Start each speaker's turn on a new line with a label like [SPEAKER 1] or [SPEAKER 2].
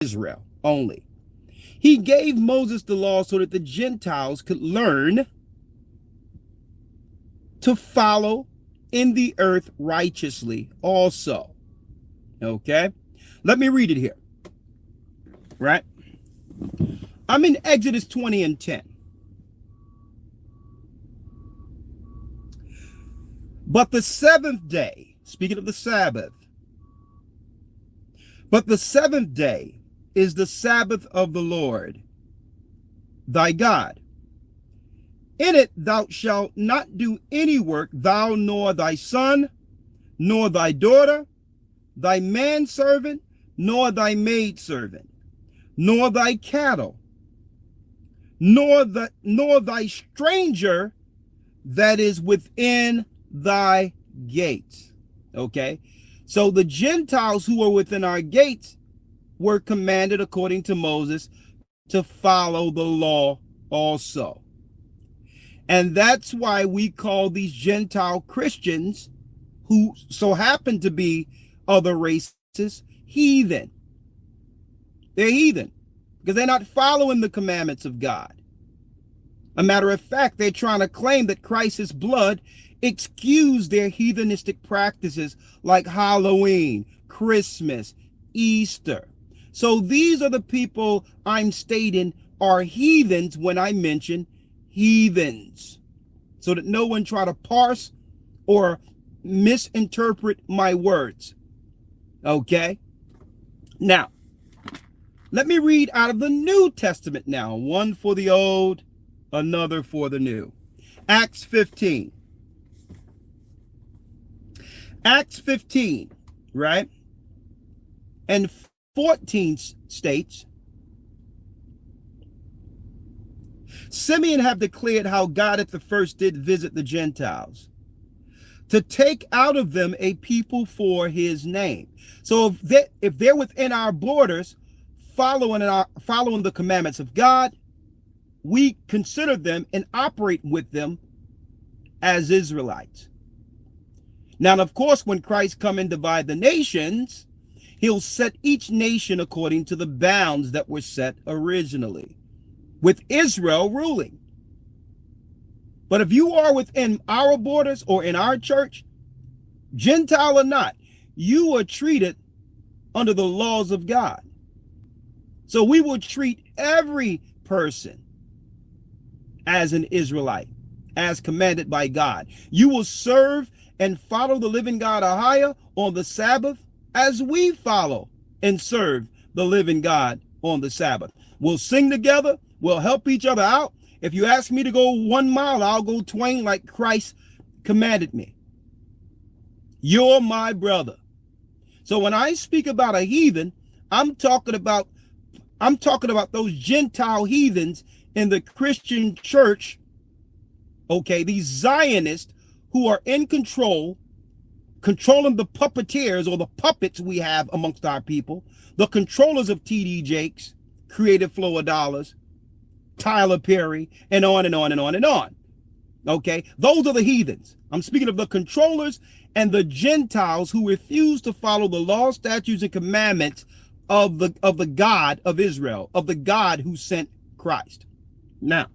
[SPEAKER 1] Israel only. He gave Moses the law so that the Gentiles could learn to follow in the earth righteously also. Okay? Let me read it here. Right? I'm in Exodus 20 and 10. But the seventh day, speaking of the Sabbath, but the seventh day is the Sabbath of the Lord, thy God. In it thou shalt not do any work, thou nor thy son, nor thy daughter, thy manservant, nor thy maidservant, nor thy cattle, nor thy stranger that is within thy gates. Okay? So the Gentiles who are within our gates were commanded, according to Moses, to follow the law also. And that's why we call these Gentile Christians, who so happen to be other races, heathen. They're heathen because they're not following the commandments of God. A matter of fact, they're trying to claim that Christ's blood excused their heathenistic practices like Halloween, Christmas, Easter. So these are the people I'm stating are heathens when I mention heathens, so that no one try to parse or misinterpret my words. Okay? Now, let me read out of the New Testament now. One for the old, another for the new. Acts 15. Acts 15, right? And 14 states, Simeon have declared how God at the first did visit the Gentiles to take out of them a people for his name. So if they're within our borders, following the commandments of God, we consider them and operate with them as Israelites. Now, of course, when Christ come and divide the nations, he'll set each nation according to the bounds that were set originally, with Israel ruling. But if you are within our borders or in our church, Gentile or not, you are treated under the laws of God. So we will treat every person as an Israelite, as commanded by God. You will serve and follow the living God Ahia on the Sabbath as we follow and serve the living God on the Sabbath. We'll sing together. We'll help each other out. If you ask me to go 1 mile, I'll go 20 like Christ commanded me. You're my brother. So when I speak about a heathen, I'm talking about those Gentile heathens in the Christian church. Okay, these Zionists who are in controlling the puppeteers or the puppets we have amongst our people, the controllers of TD Jakes, Creative Flow of Dollars, Tyler Perry, and on and on and on and on. Okay, those are the heathens. I'm speaking of the controllers and the Gentiles who refuse to follow the law, statutes, and commandments of the God of Israel, of the God who sent Christ. Now,